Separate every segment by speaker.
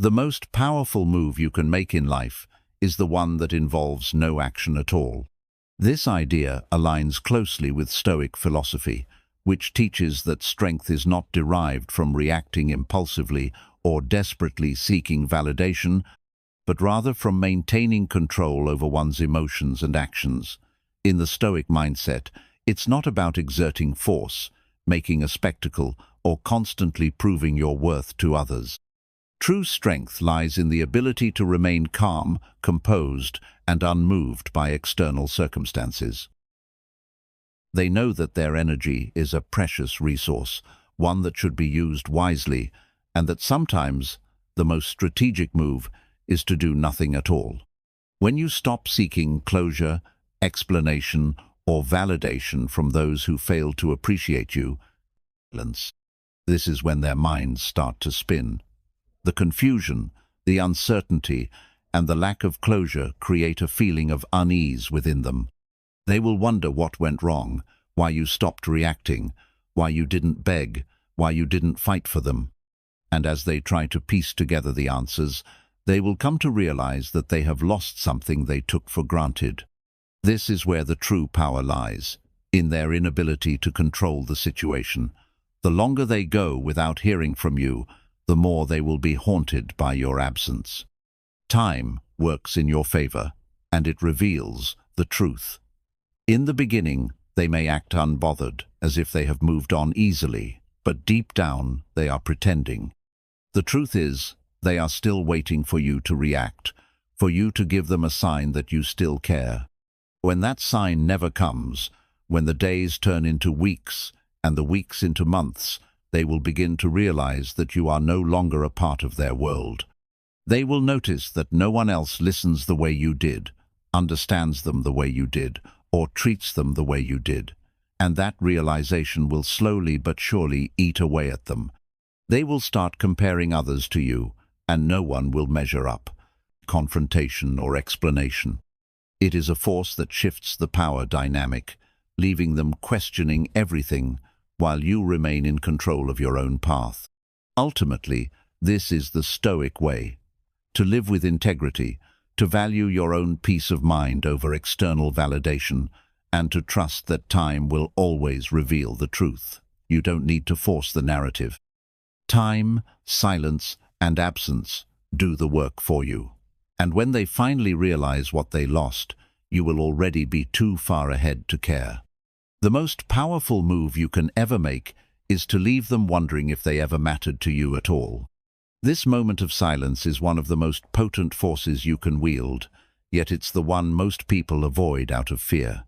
Speaker 1: The most powerful move you can make in life is the one that involves no action at all. This idea aligns closely with Stoic philosophy, which teaches that strength is not derived from reacting impulsively or desperately seeking validation, but rather from maintaining control over one's emotions and actions. In the Stoic mindset, it's not about exerting force, making a spectacle, or constantly proving your worth to others. True strength lies in the ability to remain calm, composed, and unmoved by external circumstances. They know that their energy is a precious resource, one that should be used wisely, and that sometimes the most strategic move is to do nothing at all. When you stop seeking closure, explanation, or validation from those who fail to appreciate you, this is when their minds start to spin. The confusion, the uncertainty, and the lack of closure create a feeling of unease within them. They will wonder what went wrong, why you stopped reacting, why you didn't beg, why you didn't fight for them. And as they try to piece together the answers, they will come to realize that they have lost something they took for granted. This is where the true power lies, in their inability to control the situation. The longer they go without hearing from you, the more they will be haunted by your absence. Time works in your favor, and it reveals the truth. In the beginning, they may act unbothered, as if they have moved on easily, but deep down they are pretending. The truth is, they are still waiting for you to react, for you to give them a sign that you still care. When that sign never comes, when the days turn into weeks and the weeks into months, they will begin to realize that you are no longer a part of their world. They will notice that no one else listens the way you did, understands them the way you did, or treats them the way you did. And that realization will slowly but surely eat away at them. They will start comparing others to you, and no one will measure up. Confrontation or explanation. It is a force that shifts the power dynamic, leaving them questioning everything while you remain in control of your own path. Ultimately, this is the Stoic way. To live with integrity, to value your own peace of mind over external validation, and to trust that time will always reveal the truth. You don't need to force the narrative. Time, silence, and absence do the work for you. And when they finally realize what they lost, you will already be too far ahead to care. The most powerful move you can ever make is to leave them wondering if they ever mattered to you at all. This moment of silence is one of the most potent forces you can wield, yet it's the one most people avoid out of fear.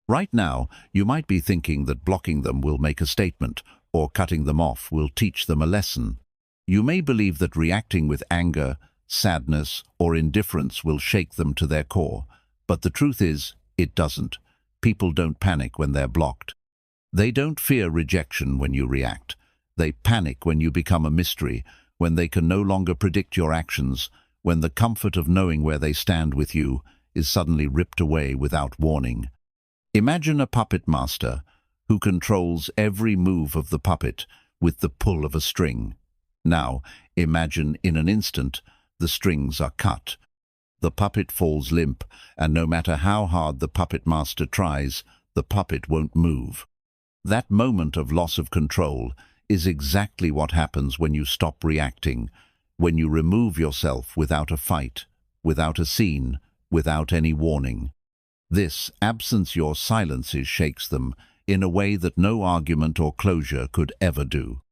Speaker 1: Right now, you might be thinking that blocking them will make a statement, or cutting them off will teach them a lesson. You may believe that reacting with anger, sadness, or indifference will shake them to their core, but the truth is, it doesn't. People don't panic when they're blocked. They don't fear rejection when you react. They panic when you become a mystery, when they can no longer predict your actions, when the comfort of knowing where they stand with you is suddenly ripped away without warning. Imagine a puppet master who controls every move of the puppet with the pull of a string. Now, imagine in an instant, the strings are cut. The puppet falls limp, and no matter how hard the puppet master tries, the puppet won't move. That moment of loss of control is exactly what happens when you stop reacting, when you remove yourself without a fight, without a scene, without any warning. This absence your silences shakes them in a way that no argument or closure could ever do.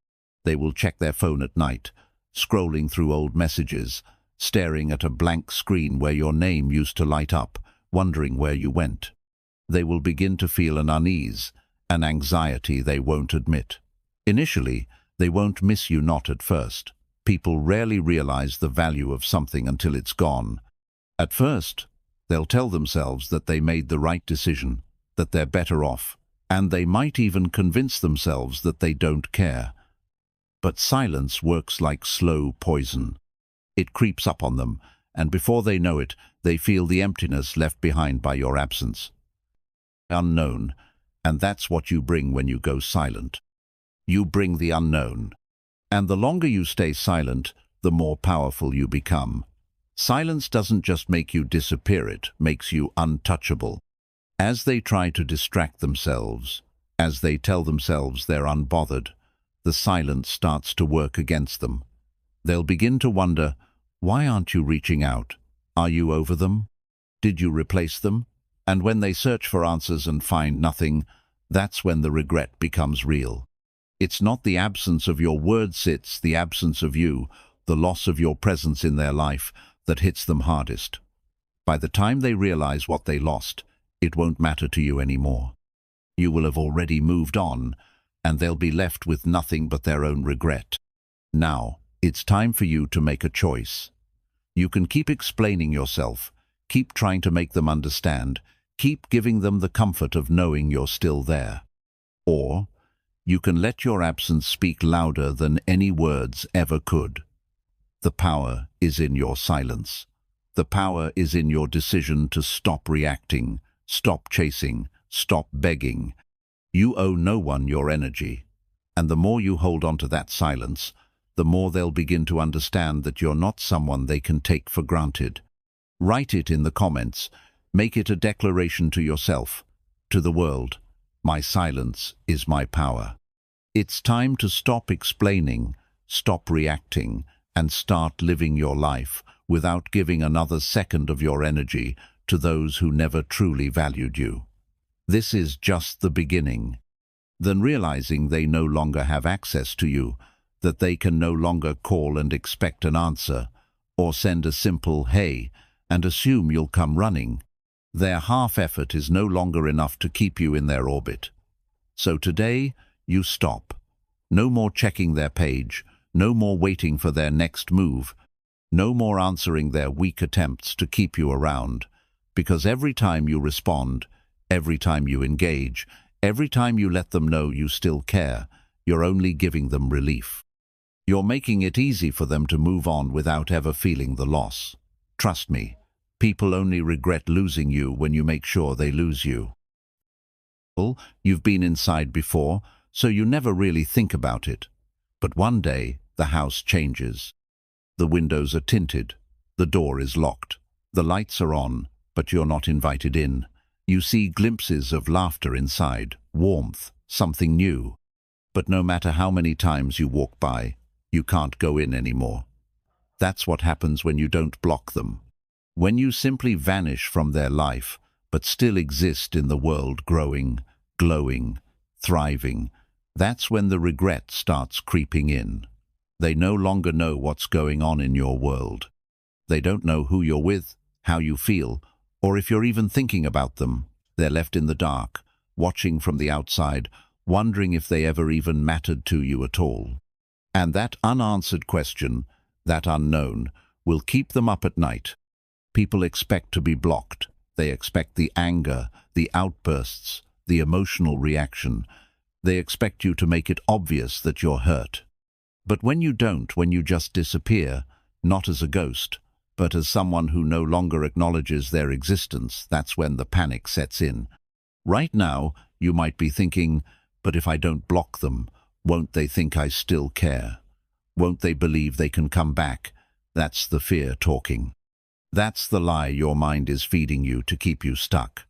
Speaker 1: They will check their phone at night, scrolling through old messages, staring at a blank screen where your name used to light up, wondering where you went. They will begin to feel an unease, an anxiety they won't admit. Initially, they won't miss you not at first. People rarely realize the value of something until it's gone. At first, they'll tell themselves that they made the right decision, that they're better off, and they might even convince themselves that they don't care. But silence works like slow poison. It creeps up on them, and before they know it, they feel the emptiness left behind by your absence. Unknown, and that's what you bring when you go silent. You bring the unknown. And the longer you stay silent, the more powerful you become. Silence doesn't just make you disappear, it makes you untouchable. As they try to distract themselves, as they tell themselves they're unbothered, the silence starts to work against them. They'll begin to wonder, why aren't you reaching out? Are you over them? Did you replace them? And when they search for answers and find nothing, that's when the regret becomes real. It's not the absence of your words, it's the absence of you, the loss of your presence in their life, that hits them hardest. By the time they realize what they lost, it won't matter to you anymore. You will have already moved on, and they'll be left with nothing but their own regret. Now, it's time for you to make a choice. You can keep explaining yourself, keep trying to make them understand, keep giving them the comfort of knowing you're still there. Or, you can let your absence speak louder than any words ever could. The power is in your silence. The power is in your decision to stop reacting, stop chasing, stop begging. You owe no one your energy, and the more you hold on to that silence, the more they'll begin to understand that you're not someone they can take for granted. Write it in the comments. Make it a declaration to yourself, to the world. My silence is my power. It's time to stop explaining, stop reacting, and start living your life without giving another second of your energy to those who never truly valued you. This is just the beginning. Then realizing they no longer have access to you, that they can no longer call and expect an answer, or send a simple "hey" and assume you'll come running. Their half-effort is no longer enough to keep you in their orbit. So today, you stop. No more checking their page, no more waiting for their next move, no more answering their weak attempts to keep you around, because every time you respond, every time you engage, every time you let them know you still care, you're only giving them relief. You're making it easy for them to move on without ever feeling the loss. Trust me, people only regret losing you when you make sure they lose you. You've been inside before, so you never really think about it. But one day, the house changes. The windows are tinted, the door is locked, the lights are on, but you're not invited in. You see glimpses of laughter inside, warmth, something new. But no matter how many times you walk by, you can't go in anymore. That's what happens when you don't block them. When you simply vanish from their life, but still exist in the world, growing, glowing, thriving, that's when the regret starts creeping in. They no longer know what's going on in your world. They don't know who you're with, how you feel, or if you're even thinking about them. They're left in the dark, watching from the outside, wondering if they ever even mattered to you at all. And that unanswered question, that unknown, will keep them up at night. People expect to be blocked. They expect the anger, the outbursts, the emotional reaction. They expect you to make it obvious that you're hurt. But when you don't, when you just disappear, not as a ghost, but as someone who no longer acknowledges their existence, that's when the panic sets in. Right now, you might be thinking, but if I don't block them, won't they think I still care? Won't they believe they can come back? That's the fear talking. That's the lie your mind is feeding you to keep you stuck.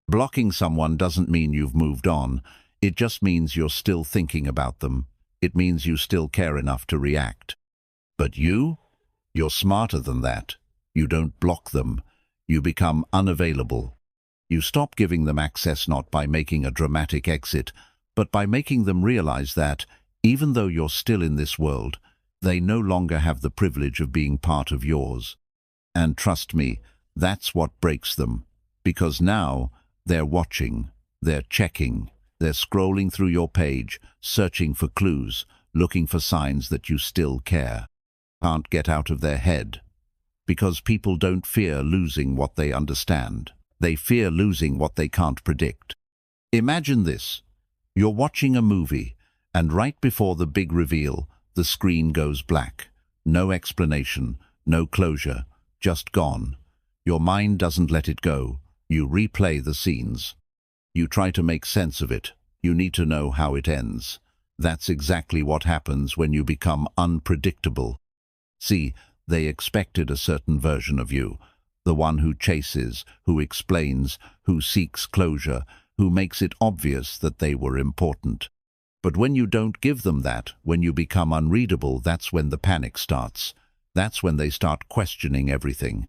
Speaker 1: Blocking someone doesn't mean you've moved on. It just means you're still thinking about them. It means you still care enough to react. But you're smarter than that. You don't block them. You become unavailable. You stop giving them access not by making a dramatic exit, but by making them realize that, even though you're still in this world, they no longer have the privilege of being part of yours. And trust me, that's what breaks them, because now they're watching, they're checking, they're scrolling through your page, searching for clues, looking for signs that you still care. Can't get out of their head. Because people don't fear losing what they understand. They fear losing what they can't predict. Imagine this. You're watching a movie, and right before the big reveal, the screen goes black. No explanation, no closure, just gone. Your mind doesn't let it go. You replay the scenes. You try to make sense of it. You need to know how it ends. That's exactly what happens when you become unpredictable. See, they expected a certain version of you, the one who chases, who explains, who seeks closure, who makes it obvious that they were important. But when you don't give them that, when you become unreadable, that's when the panic starts. That's when they start questioning everything.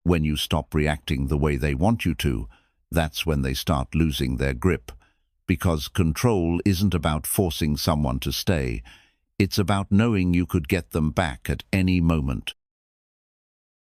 Speaker 1: When you stop reacting the way they want you to, that's when they start losing their grip. Because control isn't about forcing someone to stay. It's about knowing you could get them back at any moment.